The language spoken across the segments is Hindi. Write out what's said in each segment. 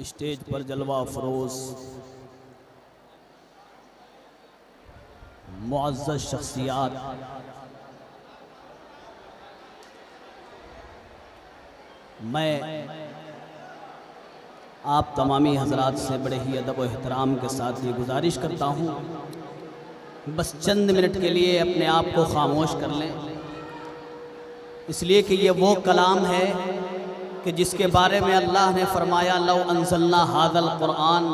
स्टेज पर जलवा फरोज मुअज़्ज़ज़ शख्सियात, मैं आप तमामी हज़रात से बड़े ही अदब व एहतराम के साथ ये गुजारिश करता हूँ, बस चंद मिनट के लिए अपने आप को खामोश कर लें, इसलिए कि ये वो कलाम है कि जिसके बारे में अल्लाह ने फरमाया लौ अंज़लना हाज़ल क़ुरआन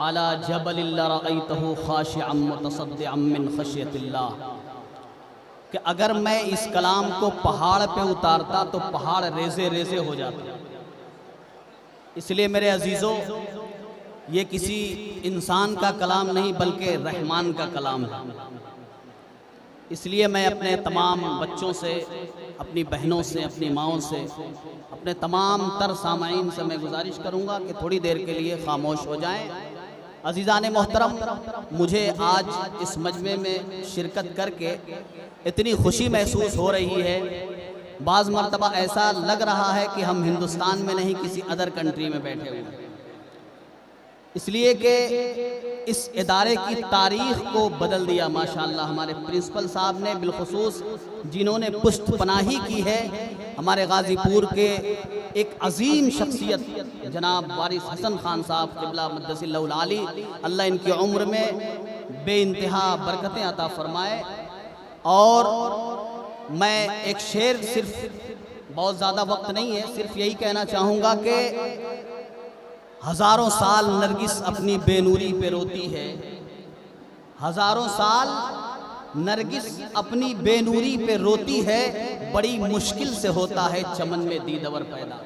अला जबलिन लरअयतहु खाशिअम मुतसद्दिअम मिन खशियतिल्लाह, कि अगर मैं इस कलाम को पहाड़ पे उतारता तो पहाड़ रेज़े रेज़े हो जाता। इसलिए मेरे अजीज़ों, ये किसी इंसान का कलाम नहीं बल्कि रहमान का कलाम है। इसलिए मैं अपने तमाम बच्चों से, अपनी बहनों से, अपनी माँओं से, अपने तमाम तर सामाईन से मैं गुजारिश करूँगा कि थोड़ी देर के लिए खामोश हो जाएं। अज़ीज़ान मोहतरम, मुझे आज इस मजमे में शिरकत करके इतनी खुशी महसूस हो रही है, बाज़ मरतबा ऐसा लग रहा है कि हम हिंदुस्तान में नहीं किसी अदर कंट्री में बैठे हुए हैं, इसलिए कि इस इदारे की तारीख़ को बदल दिया माशाअल्लाह हमारे प्रिंसिपल साहब ने, बिलखुसूस जिन्होंने पुष्ट पनाही की है हमारे गाज़ीपुर के एक अजीम शख्सियत जनाब वारिस हसन खान साहब क़िबला मद्दसिल्लहुल आली, अल्लाह इनकी उम्र में बेइंतहा बरकतें अता फरमाए। और मैं एक शेर, सिर्फ बहुत ज़्यादा वक्त नहीं है, सिर्फ यही कहना चाहूँगा कि हज़ारों साल नरगिस अपनी बेनूरी पे रोती है, हज़ारों साल नरगिस अपनी बेनूरी पे रोती है, बड़ी मुश्किल से होता है चमन में दीदवर पैदा।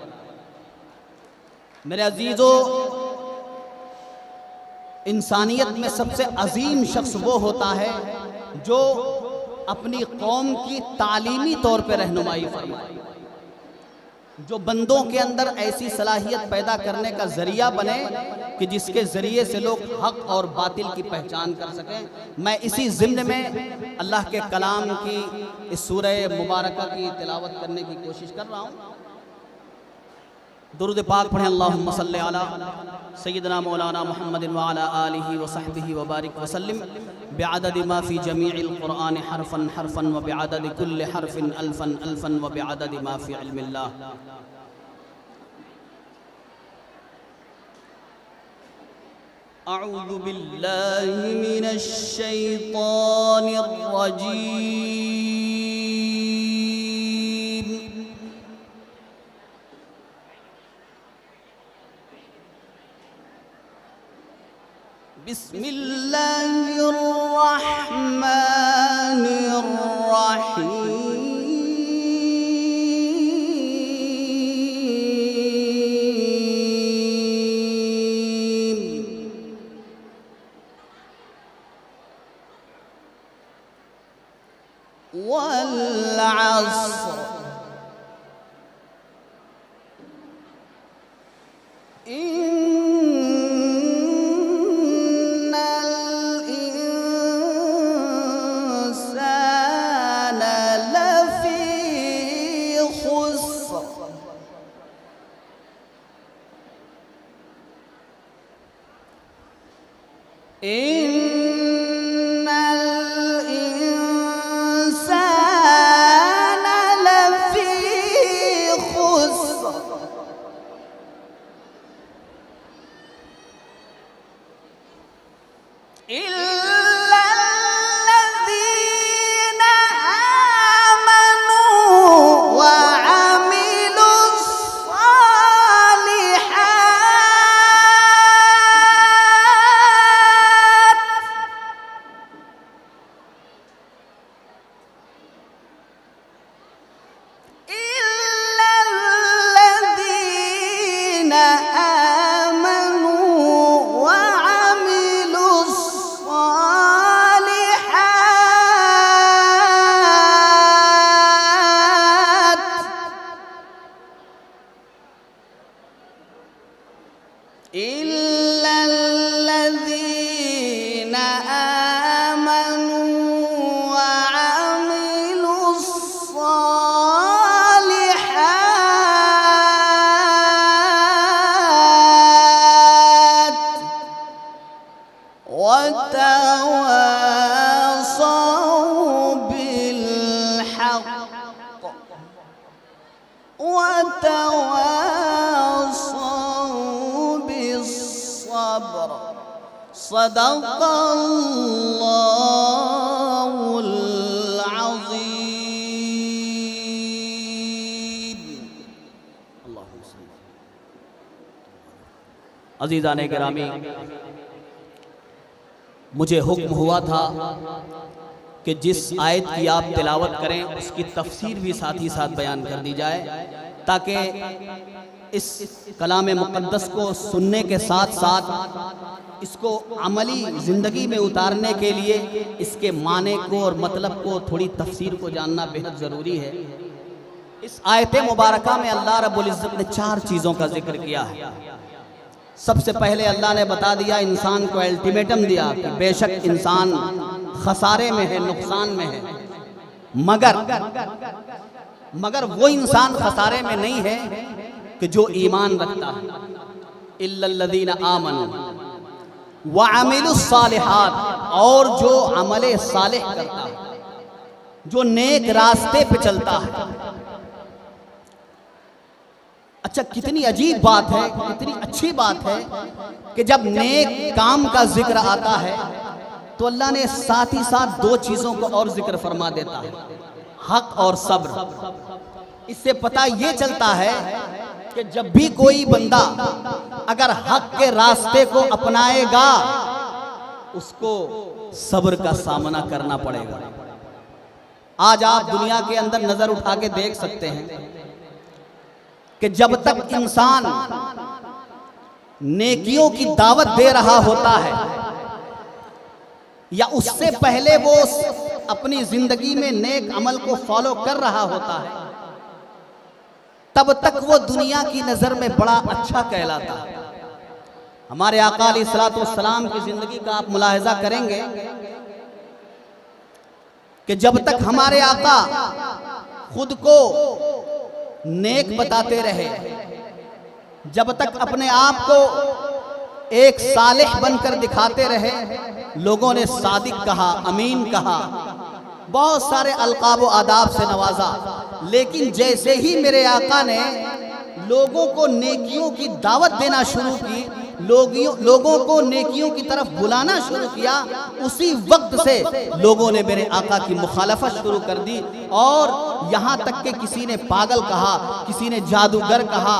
मेरे अजीज़ों, इंसानियत में सबसे अजीम शख्स वो होता है जो अपनी कौम की तालीमी तौर पे रहनुमाई फरमाए, जो बंदों के अंदर ऐसी सलाहियत पैदा करने का ज़रिया बने कि जिसके ज़रिए से लोग हक़ और बातिल की पहचान कर सकें। मैं इसी ज़िम्न में अल्लाह के कलाम की इस सूरह मुबारका की तिलावत करने की कोशिश कर रहा हूँ। दुरूद पाक पढ़ें, अल्लाहुम्मा सल्ली अला सय्यिदना मौलाना मुहम्मदिन व अला आलिहि व सहबिहि व बारिक व सल्लिम बिअददि मा फ़ी जमीइल क़ुरआन हरफ़न हरफ़न व बिअददि कुल्लि हरफ़िन अल्फ़न अल्फ़न व बिअददि मा फ़ी इल्मिल्लाह। अऊज़ु बिल्लाहि मिनश शैतानिर रजीम। बिस्मिल्लाहिर रहमानिर रहीम। वल अस्र वतवासौ बिस्सब्र। सदक़ल्लाहुल अज़ीम। अज़ीज़ाने गिरामी, मुझे हुक्म हुआ था कि जिस आयत की आप तिलावत करें उसकी तफसीर भी साथ ही साथ बयान कर दी जाए, ताकि इस कलाम मुक़द्दस को सुनने के साथ साथ इसको अमली ज़िंदगी में उतारने के लिए इसके माने को और मतलब को, थोड़ी तफसीर को जानना बेहद ज़रूरी है। इस आयत मुबारका में अल्लाह रब्बुल इज़्ज़त ने 4 चीज़ों का जिक्र किया है। सबसे पहले अल्लाह ने बता दिया, इंसान को अल्टीमेटम दिया कि बेशक इंसान खसारे में है, नुकसान में है, मगर वो इंसान खसारे में नहीं है कि जो ईमान रखता है। इल्लल्लज़ीना आमनू व अमिलुस्सालिहात, और जो अमले सालिह करता है, जो नेक रास्ते पे चलता है। अच्छा, कितनी अजीब बात है, कितनी अच्छी बात है कि जब नेक काम का जिक्र आता है तो अल्लाह ने साथ ही साथ 2 चीज़ों को और जिक्र फरमा देता है, हक और सब्र। इससे पता ये चलता है कि जब भी कोई बंदा अगर हक के रास्ते को अपनाएगा उसको सब्र का सामना करना पड़ेगा। आज आप दुनिया के अंदर नजर उठा के देख सकते हैं कि जब तक इंसान नेकियों की दावत दे रहा होता है या उससे पहले वो अपनी जिंदगी में नेक अमल को फॉलो कर रहा होता है, तब तक वो दुनिया की नजर में बड़ा अच्छा कहलाता है। हमारे आका अलैहिस्सलातु वस्सलाम की जिंदगी का आप मुलाहिजा करेंगे कि जब तक हमारे आका खुद को नेक बताते रहे, जब तक अपने आप को एक सालिह बनकर दिखाते रहे, लोगों ने सादिक कहा, अमीन कहा, बहुत सारे अलकाब व आदाब से नवाजा। लेकिन जैसे ही मेरे आका ने लोगों को नेकियों की दावत देना शुरू की, लोगों को नेकियों की तरफ बुलाना शुरू किया, उसी वक्त से लोगों ने मेरे आका की मुखालफत शुरू कर दी। और यहाँ तक कि किसी ने पागल कहा, किसी ने जादूगर कहा,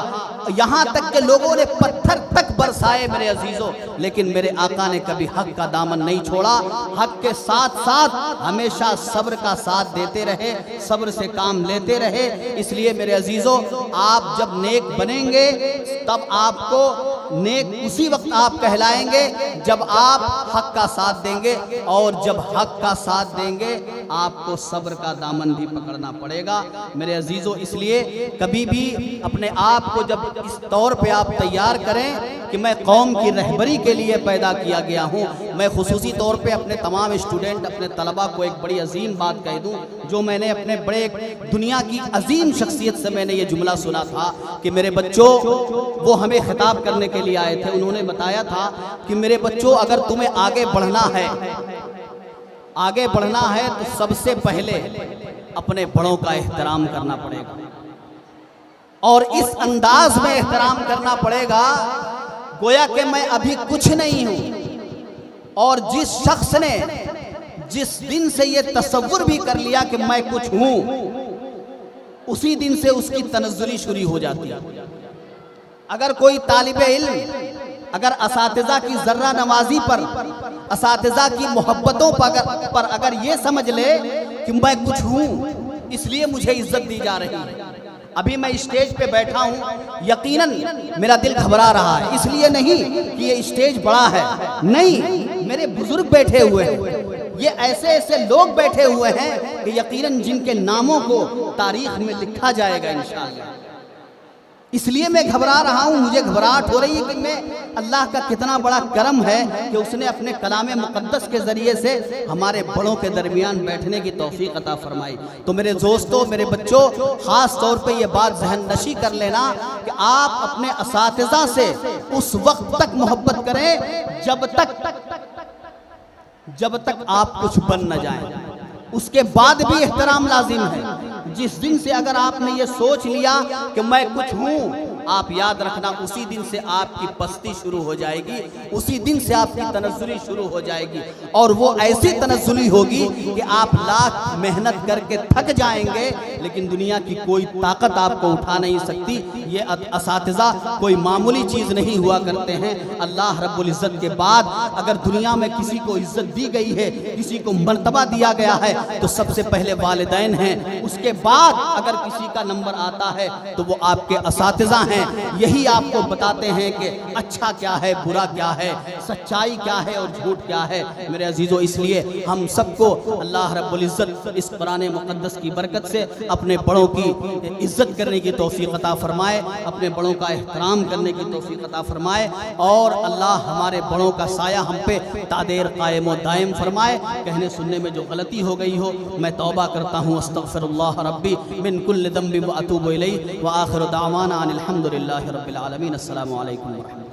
यहाँ तक कि लोगों ने पत्थर तक बरसाए मेरे अजीजों, लेकिन मेरे आका ने कभी हक का दामन नहीं छोड़ा। हक के साथ साथ हमेशा सब्र का साथ देते रहे, सब्र से काम लेते रहे। इसलिए मेरे अजीजों, आप जब नेक बनेंगे तब आपको नेक उसी वक्त आप कहलाएंगे जब आप हक का साथ देंगे, और जब हक का साथ देंगे आपको सब्र का दामन भी पकड़ना पड़ेगा मेरे अजीजों। इसलिए कभी भी अपने आप को जब इस तौर पे आप तैयार करें कि मैं कौम की रहबरी के लिए पैदा किया गया हूँ। मैं खुसूसी तौर पे अपने तमाम स्टूडेंट, अपने तलबा को एक बड़ी अजीम बात कह दूँ, जो मैंने अपने बड़े दुनिया की अजीम शख्सियत से मैंने ये जुमला सुना था कि मेरे बच्चों, वो हमें खिताब करने के लिए आए थे, उन्होंने बताया था कि मेरे बच्चों, अगर तुम्हें आगे बढ़ना है तो सबसे पहले अपने बड़ों का एहतराम करना पड़ेगा, और इस अंदाज में एहतराम करना पड़ेगा गोया कि मैं अभी कुछ नहीं हूं। और जिस शख्स ने जिस दिन से ये तसव्वुर भी कर लिया कि मैं कुछ हूं, उसी दिन से उसकी तनज़्ज़ुली शुरू हो जाती है। अगर कोई तालिबे इल्म अगर असातिज़ा की ज़र्रा नवाजी पर, असातिज़ा की मोहब्बतों पर अगर ये समझ ले कि मैं कुछ हूँ इसलिए मुझे इज्जत दी जा रही है। अभी मैं स्टेज पे बैठा हूँ, यकीनन मेरा दिल घबरा रहा है, इसलिए नहीं कि ये स्टेज बड़ा है, नहीं, मेरे बुजुर्ग बैठे हुए हैं, ये ऐसे ऐसे लोग बैठे हुए हैं कि यकीनन जिनके नामों को तारीख में लिखा जाएगा इंशाअल्लाह। इसलिए मैं घबरा रहा हूँ, मुझे घबराहट हो रही है कि मैं अल्लाह का कितना बड़ा करम है कि उसने अपने कलाम मुक़द्दस के ज़रिए से हमारे बड़ों के दरमियान बैठने की तौफीक अता फरमाई। तो मेरे दोस्तों, मेरे बच्चों, ख़ास तौर पे ये बात जहन नशी कर लेना कि आप अपने असातिज़ा से उस वक्त तक मोहब्बत करें जब तक आप कुछ बन न जाएं। उसके बाद भी एहतराम लाजिम है। जिस दिन से अगर आपने ये सोच लिया कि मैं कुछ हूँ, आप याद रखना उसी दिन से आपकी पस्ती शुरू हो जाएगी, उसी दिन से आपकी तनज़्ज़ुली शुरू हो जाएगी। और वो ऐसी तनज़्ज़ुली होगी कि आप लाख मेहनत करके थक जाएंगे, लेकिन दुनिया की कोई ताकत आपको उठा नहीं सकती। ये असातिज़ा कोई मामूली चीज़ नहीं हुआ करते हैं। अल्लाह रब्बुल इज़्ज़त के बाद अगर दुनिया में किसी को इज़्ज़त दी गई है, किसी को मर्तबा दिया गया है, तो सबसे पहले वालिदैन हैं। उसके बाद अगर किसी का नंबर आता है तो वो आपके असातिज़ा हैं। यही आपको बताते हैं कि अच्छा क्या है, बुरा क्या है, सच्चाई क्या है और झूठ क्या है। मेरे अजीज़ों, इसलिए हम सबको अल्लाह रब्बुल इज़्ज़त इस कुरान मुक़द्दस की बरकत से अपने बड़ों की इज़्ज़त करने की तौफ़ीक़ अता फ़रमाए, अपने बड़ों का एहतराम करने की तौफ़ीक़ अता फ़रमाए, और अल्लाह हमारे बड़ों का साया हम पे तादेर कायम व दायम फ़रमाए। कहने सुनने में जो गलती हो गई हो मैं तौबा करता हूँ। अस्तग़फ़िरुल्लाह रब्बी मिन कुल्लि ज़ंबिन व अतूबु इलैहि व आखिरु दावाना अनिल हम्दुलिल्लाहि रब्बिल आलमीन। अस्सलामु अलैकुम व रहमतुल्लाह।